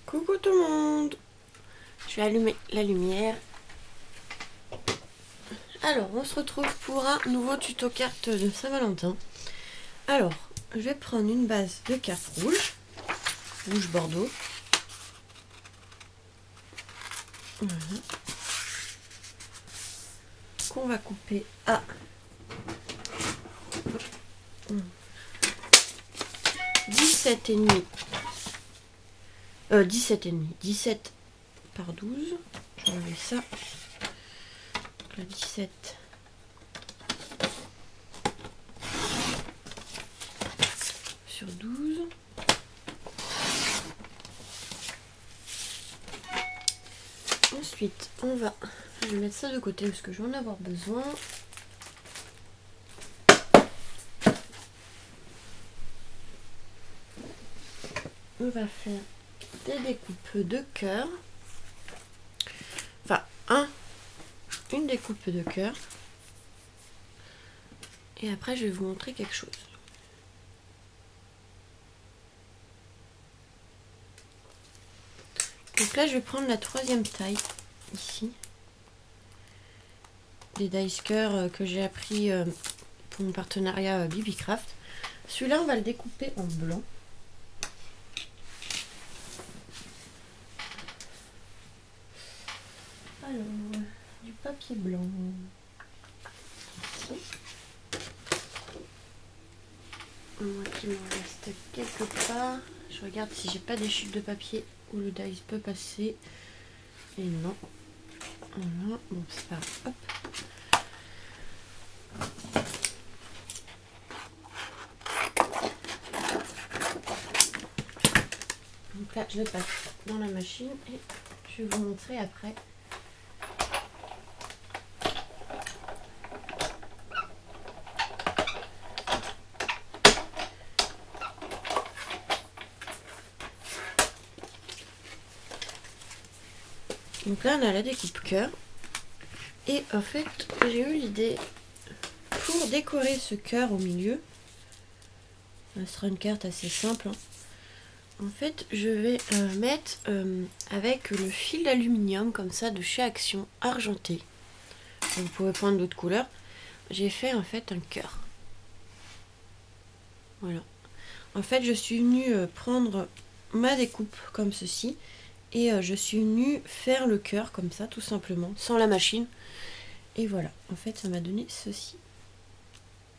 Coucou tout le monde. Je vais allumer la lumière. Alors, on se retrouve pour un nouveau tuto carte de Saint-Valentin. Alors, je vais prendre une base de cartes rouge bordeaux. Voilà. Qu'on va couper à 17,5. 17 par 12. Je vais enlever ça. Donc là, 17 sur 12. Ensuite, je vais mettre ça de côté parce que je vais en avoir besoin. On va faire des découpes de cœur. Enfin, une découpe de cœur. Et après, je vais vous montrer quelque chose. Donc là, je vais prendre la 3e taille, ici. Des dice cœur que j'ai appris pour mon partenariat Bibicraft. Celui-là, on va le découper en blanc. Alors, du papier blanc. Ici. Moi qui m'en reste quelque part. Je regarde si j'ai pas des chutes de papier où le dice peut passer. Et non. Voilà. Bon, c'est pas grave. Hop. Donc là, je le passe dans la machine et je vais vous montrer après. Donc là, on a la découpe cœur. Et en fait, j'ai eu l'idée pour décorer ce cœur au milieu. Ce sera une carte assez simple. En fait, je vais mettre avec le fil d'aluminium comme ça de chez Action argenté. Vous pouvez prendre d'autres couleurs. J'ai fait en fait un cœur. Voilà. En fait, je suis venue prendre ma découpe comme ceci. Et je suis venue faire le cœur comme ça, tout simplement, sans la machine. Et voilà, en fait, ça m'a donné ceci.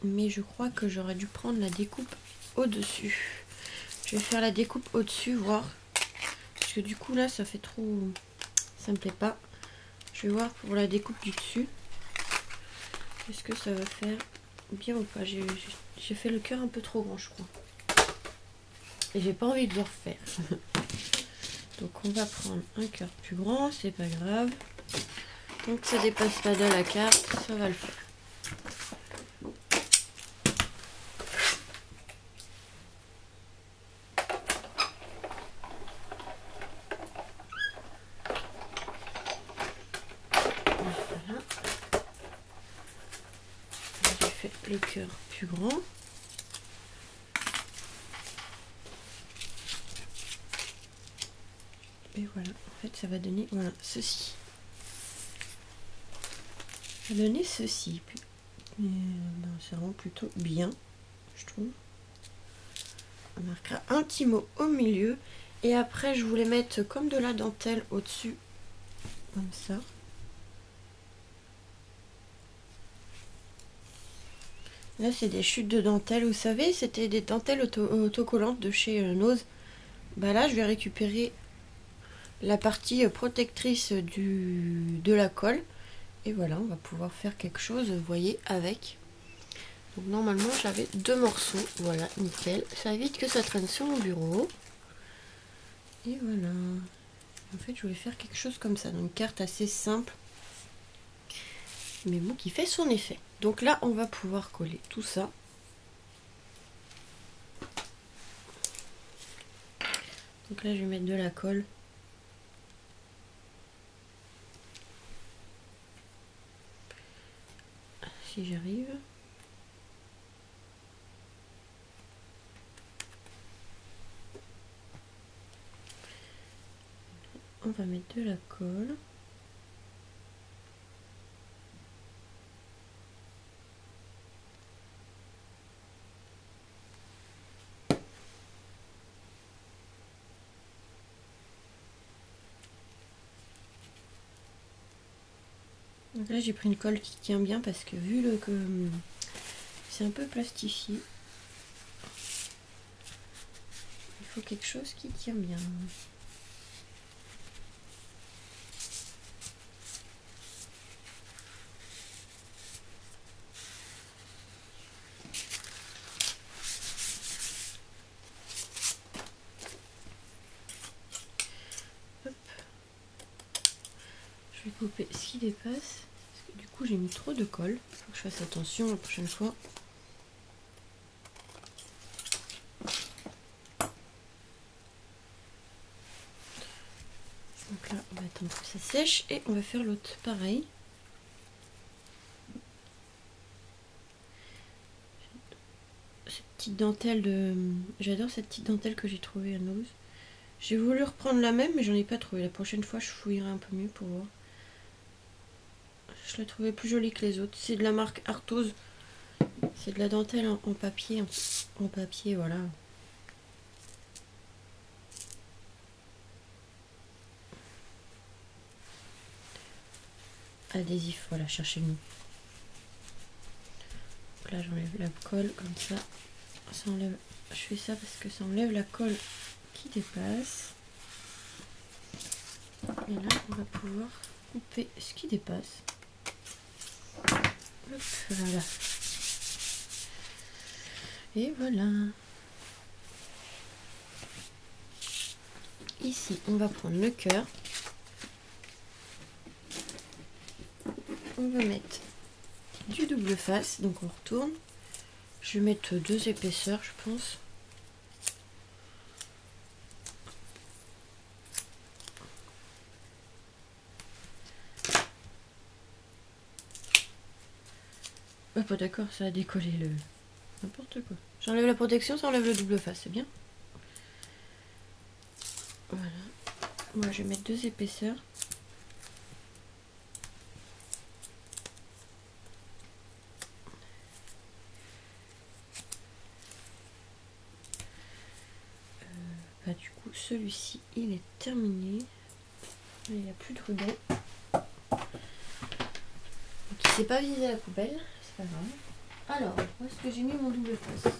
Mais je crois que j'aurais dû prendre la découpe au-dessus. Je vais faire la découpe au-dessus, voir. Parce que du coup, là, ça fait trop... Ça me plaît pas. Je vais voir pour la découpe du dessus. Est-ce que ça va faire bien ou pas? J'ai fait le cœur un peu trop grand, je crois. Et j'ai pas envie de le refaire. Donc on va prendre un cœur plus grand, c'est pas grave. Donc ça dépasse pas de la carte, ça va le faire. Voilà. J'ai fait le cœur plus grand. Et voilà, en fait ça va donner voilà, ceci. Ça va donner ceci. C'est vraiment plutôt bien, je trouve. On marquera un petit mot au milieu. Et après je voulais mettre comme de la dentelle au-dessus. Comme ça. Là c'est des chutes de dentelle. Vous savez, c'était des dentelles autocollantes de chez Nose. Bah là je vais récupérer la partie protectrice de la colle. Et voilà, on va pouvoir faire quelque chose, vous voyez, avec. Donc normalement, j'avais 2 morceaux. Voilà, nickel. Ça évite que ça traîne sur mon bureau. Et voilà. En fait, je voulais faire quelque chose comme ça. Donc, une carte assez simple. Mais bon, qui fait son effet. Donc là, on va pouvoir coller tout ça. Donc là, je vais mettre de la colle. Si j'arrive. on va mettre de la colle. Donc là j'ai pris une colle qui tient bien parce que vu que c'est un peu plastifié, il faut quelque chose qui tient bien. Hop. Je vais couper ce qui dépasse. Parce que du coup j'ai mis trop de colle. Il faut que je fasse attention la prochaine fois. Donc là, on va attendre que ça sèche et on va faire l'autre pareil. Cette petite dentelle de... J'adore cette petite dentelle que j'ai trouvée à Nose. J'ai voulu reprendre la même mais j'en ai pas trouvé. La prochaine fois je fouillerai un peu mieux pour voir. Je la trouvais plus jolie que les autres. C'est de la marque Arthose. C'est de la dentelle en papier. En papier, voilà. Adhésif, voilà, cherchez le nom. Donc là j'enlève la colle comme ça. Ça enlève. Je fais ça parce que ça enlève la colle qui dépasse. Et là on va pouvoir couper ce qui dépasse. Hop, voilà. Et voilà. Ici on va prendre le cœur. On va mettre du double face, donc on retourne. Je vais mettre 2 épaisseurs, je pense. Ah, pas d'accord, ça a décollé le... N'importe quoi. J'enlève la protection, ça enlève le double face, c'est bien. Voilà. Moi, je vais mettre 2 épaisseurs. Bah, du coup, celui-ci, il est terminé. Il n'y a plus de ruban. Donc, il s'est pas visé à la poubelle. C'est pas grave. Alors, où est-ce que j'ai mis mon double face?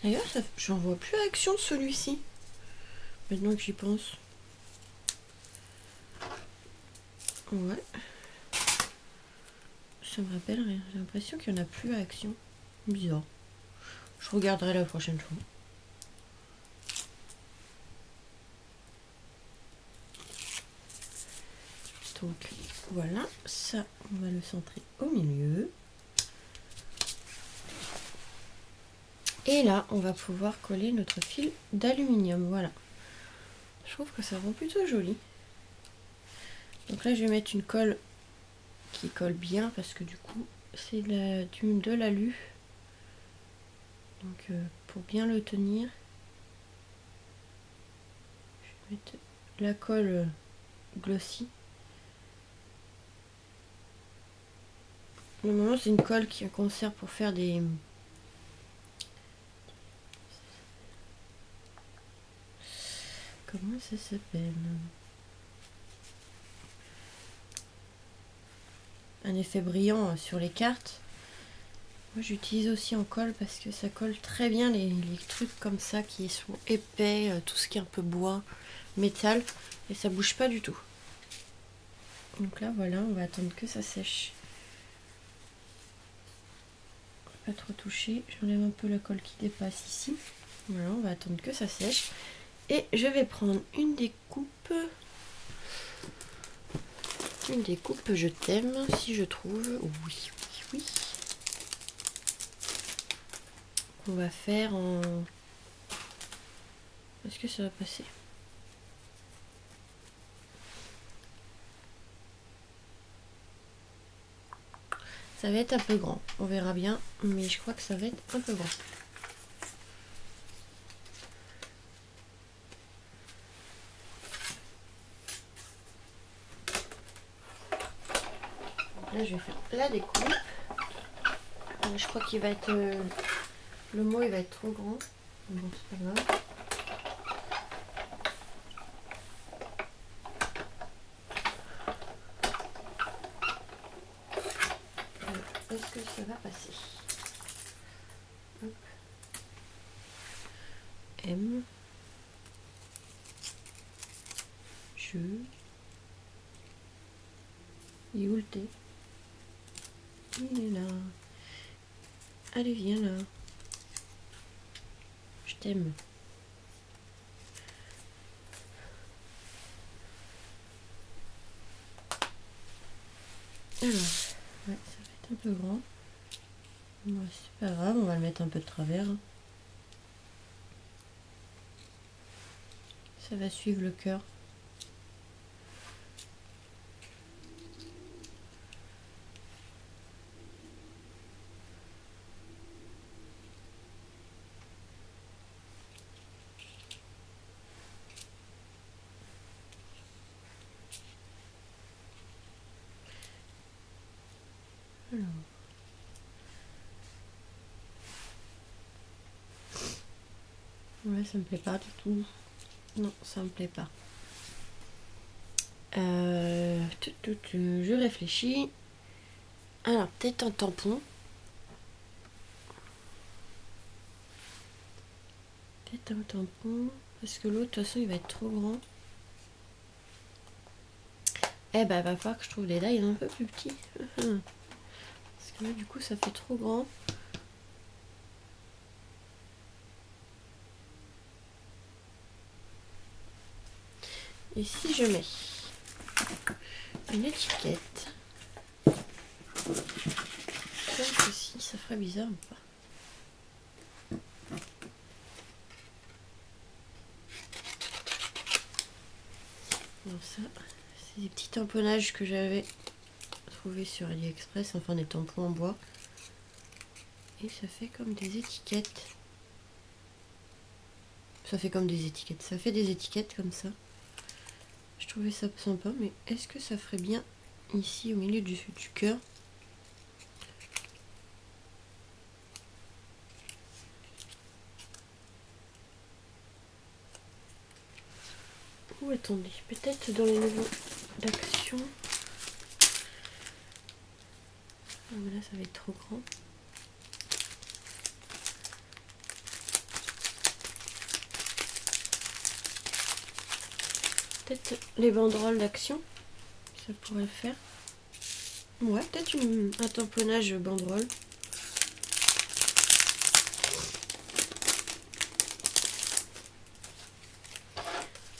D'ailleurs, j'en vois plus action de celui-ci. Maintenant que j'y pense. Ouais. Ça me rappelle rien. J'ai l'impression qu'il n'y en a plus à action. Bizarre. Je regarderai la prochaine fois. Donc voilà, ça on va le centrer au milieu. Et là on va pouvoir coller notre fil d'aluminium. Voilà. Je trouve que ça rend plutôt joli. Donc là je vais mettre une colle qui colle bien parce que du coup c'est de l'alu. Donc pour bien le tenir, je vais mettre la colle glossy. Normalement c'est une colle qu'on sert pour faire des... Comment ça s'appelle? Un effet brillant sur les cartes. Moi j'utilise aussi en colle parce que ça colle très bien les trucs comme ça qui sont épais, tout ce qui est un peu bois, métal, et ça bouge pas du tout. Donc là voilà, on va attendre que ça sèche. Pas trop toucher, j'enlève un peu la colle qui dépasse ici. Voilà, on va attendre que ça sèche. Et je vais prendre une découpe. Une découpe je t'aime, si je trouve. Oui, oui, oui. On va faire en... Est-ce que ça va passer? Ça va être un peu grand, on verra bien, mais je crois que ça va être un peu grand. Donc là je vais faire la découpe. Je crois qu'il va être... le mot il va être trop grand. Bon, c'est pas grave. Est-ce que ça va passer? Hop. M. Je. Il est où le T? Il est là. Allez, viens là. Je t'aime. Alors, ouais, ça va être un peu grand. Bon, c'est pas grave, on va le mettre un peu de travers. Ça va suivre le cœur. Alors. Ouais, ça me plaît pas du tout. Non, ça me plaît pas. Je réfléchis. Alors, peut-être un tampon. Peut-être un tampon. Parce que l'autre, de toute façon, il va être trop grand. Eh ben, va falloir que je trouve les dailles un peu plus petits. Parce que là, du coup, ça fait trop grand. Et si je mets une étiquette comme ceci, ça ferait bizarre ou pas? Alors ça, c'est des petits tamponnages que j'avais trouvé sur AliExpress, enfin des tampons en bois. Et ça fait comme des étiquettes. Ça fait comme des étiquettes. Ça fait des étiquettes comme ça. Je trouvais ça sympa, mais est-ce que ça ferait bien ici au milieu du cœur? Ou attendez, peut-être dans les niveaux d'action. Ah, mais là ça va être trop grand. Peut-être les banderoles d'action, ça pourrait le faire. Ouais, peut-être un tamponnage banderole.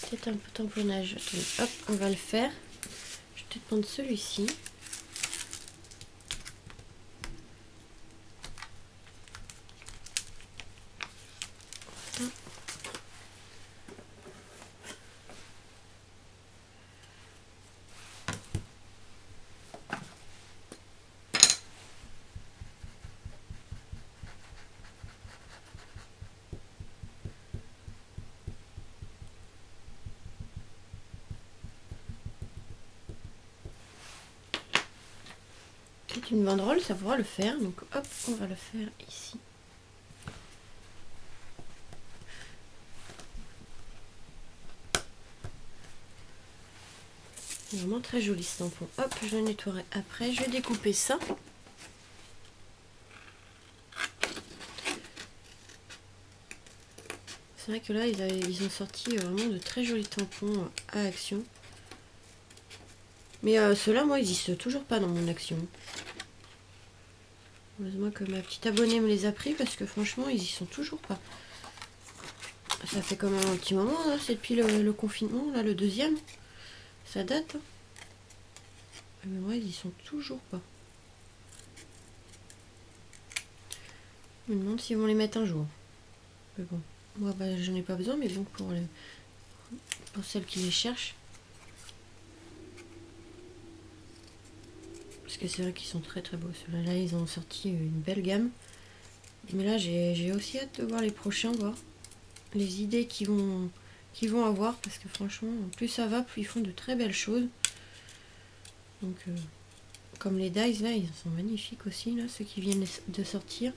Peut-être un peu tamponnage. Attendez, hop, on va le faire. Je vais peut-être prendre celui-ci. Peut-être une banderole, ça pourra le faire. Donc hop, on va le faire ici. C'est vraiment très joli ce tampon. Hop, je le nettoierai après. Je vais découper ça. C'est vrai que là, ils ont sorti vraiment de très jolis tampons à Action. Mais ceux-là, moi, ils n'existent toujours pas dans mon Action. Heureusement que ma petite abonnée me les a pris parce que franchement, ils y sont toujours pas. Ça fait quand même un petit moment, là. C'est depuis le confinement, là, le deuxième. Ça date. Hein. Mais moi, ils y sont toujours pas. Je me demande s'ils vont les mettre un jour. Mais bon, moi, bah, j'en ai pas besoin, mais bon, pour celles qui les cherchent. Parce que c'est vrai qu'ils sont très très beaux. Ceux-là, ils ont sorti une belle gamme. Mais là, j'ai aussi hâte de voir les prochains, voir les idées qu'ils vont avoir. Parce que franchement, plus ça va, plus ils font de très belles choses. Donc, comme les dies, là, ils sont magnifiques aussi, là, ceux qui viennent de sortir.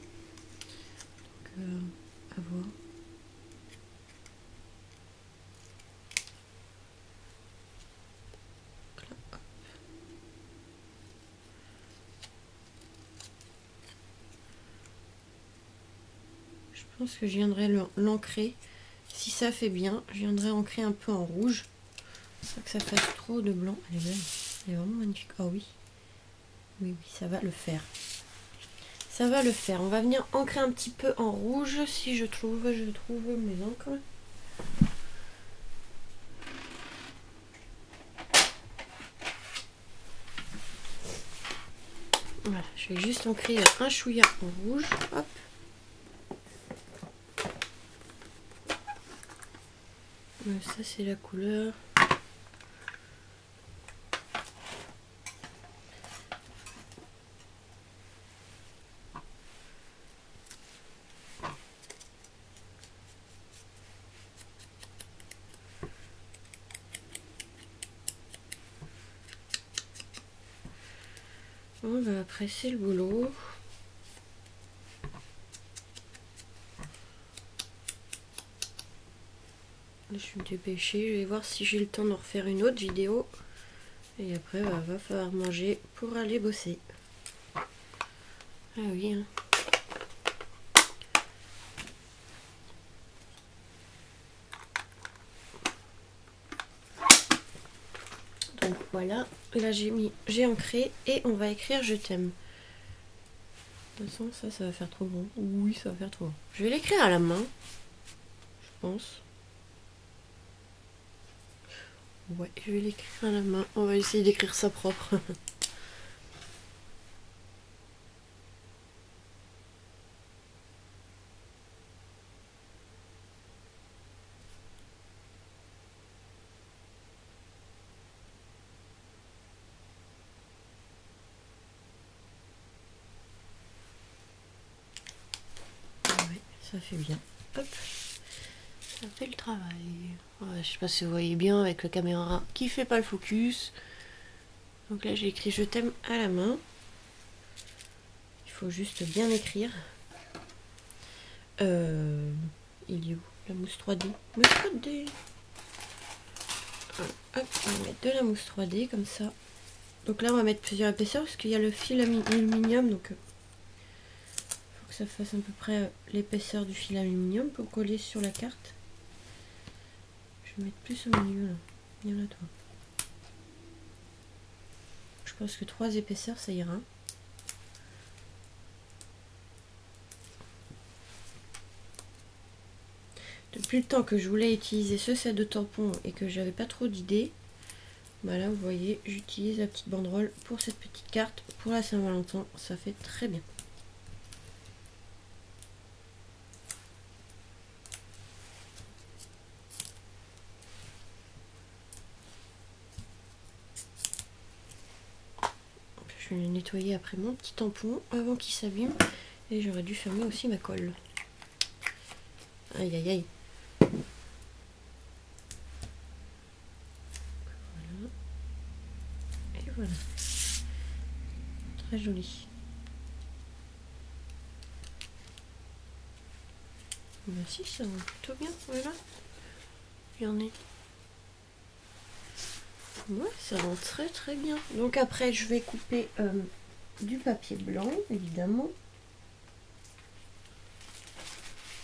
Donc, à voir. Je pense que je viendrai l'ancrer. Si ça fait bien, je viendrai ancrer un peu en rouge. Pas que ça fasse trop de blanc. Elle est belle. Elle est vraiment magnifique. Oh oui. Oui, oui, ça va le faire. Ça va le faire. On va venir ancrer un petit peu en rouge si je trouve mes encres. Voilà, je vais juste ancrer un chouïa en rouge. Hop. Ça c'est la couleur. Bon, bah après c'est le boulot. Je vais me dépêcher, je vais voir si j'ai le temps de refaire une autre vidéo. Et après, va falloir manger pour aller bosser. Ah oui, hein. Donc voilà, là j'ai ancré et on va écrire je t'aime. De toute façon, ça va faire trop grand. Oui, ça va faire trop grand. Je vais l'écrire à la main, je pense. Ouais, je vais l'écrire à la main. On va essayer d'écrire ça propre. Ouais, ça fait bien. Hop. Ça fait le travail. Ouais, je sais pas si vous voyez bien avec la caméra qui fait pas le focus. Donc là j'ai écrit je t'aime à la main. Il faut juste bien écrire. Il est où la mousse 3D? Mousse 3D. Hop, on va mettre de la mousse 3D comme ça. Donc là on va mettre plusieurs épaisseurs parce qu'il y a le fil aluminium. Donc il faut que ça fasse à peu près l'épaisseur du fil aluminium pour coller sur la carte. Je vais mettre plus au milieu là. Viens là toi. Je pense que 3 épaisseurs ça ira. Depuis le temps que je voulais utiliser ce set de tampons et que j'avais pas trop d'idées, bah là vous voyez j'utilise la petite banderole pour cette petite carte pour la Saint-Valentin, ça fait très bien. Je vais le nettoyer après mon petit tampon avant qu'il s'abîme et j'aurais dû fermer aussi ma colle. Aïe aïe aïe. Voilà. Et voilà. Très joli. Ben si, ça va plutôt bien, voilà. Il y en est. Ouais, ça rend très très bien. Donc après, je vais couper du papier blanc, évidemment,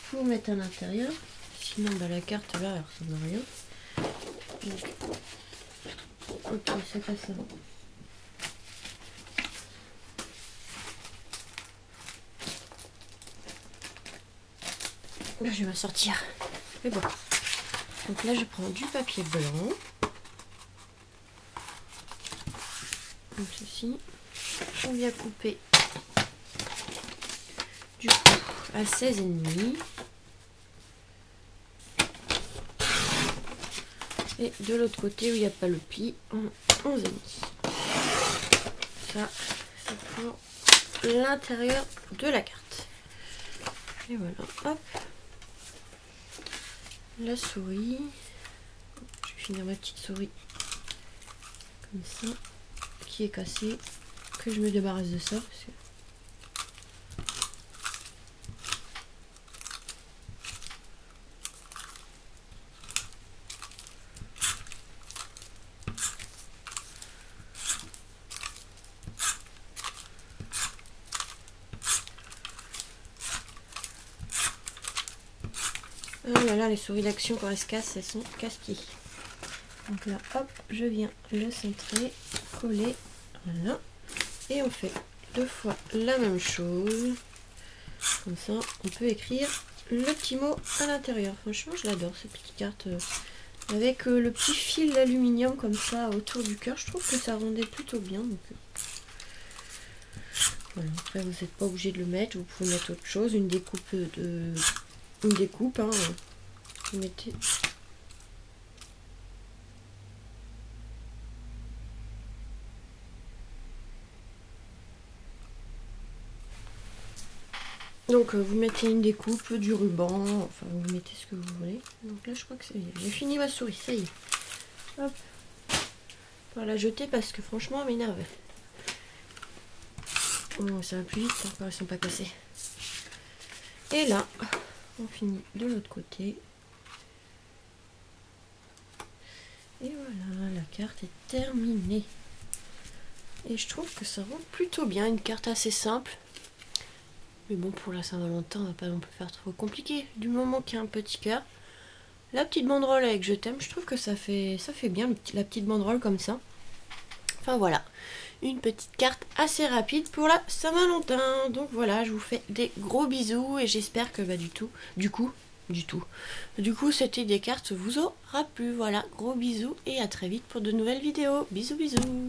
pour mettre à l'intérieur. Sinon, bah, la carte là, elle ressemble à rien. Donc, ok, c'est pas ça. Là, je vais m'en sortir. Mais bon. Donc là, je prends du papier blanc. Comme ceci. On vient couper du coup à 16,5. Et de l'autre côté où il n'y a pas le pli, en 11,5. Ça, pour l'intérieur de la carte. Et voilà, hop. La souris. Je vais finir ma petite souris comme ça, qui est cassée, que je me débarrasse de ça. Parce que... oh là là, les souris d'action quand elles se cassent, elles sont casse-pieds. Donc là, hop, je viens le centrer, coller, voilà. Et on fait 2 fois la même chose. Comme ça, on peut écrire le petit mot à l'intérieur. Franchement, je l'adore, cette petite carte. Avec le petit fil d'aluminium comme ça autour du cœur. Je trouve que ça rendait plutôt bien. Donc, voilà. Après, vous n'êtes pas obligé de le mettre. Vous pouvez mettre autre chose. Une découpe de... Une découpe, hein. Vous mettez... Donc vous mettez une découpe, du ruban, enfin vous mettez ce que vous voulez. Donc là je crois que ça y est, j'ai fini ma souris, ça y est. Hop. Pas la jeter parce que franchement elle m'énerve. Oh, ça va plus vite quand elles sont pas cassées. Et là, on finit de l'autre côté. Et voilà, la carte est terminée. Et je trouve que ça rend plutôt bien, une carte assez simple. Mais bon, pour la Saint-Valentin, on va pas non plus faire trop compliqué. Du moment qu'il y a un petit cœur. La petite banderole avec je t'aime, je trouve que ça fait bien la petite banderole comme ça. Enfin voilà, une petite carte assez rapide pour la Saint-Valentin. Donc voilà, je vous fais des gros bisous et j'espère que du coup cette idée carte vous aura plu. Voilà, gros bisous et à très vite pour de nouvelles vidéos. Bisous bisous.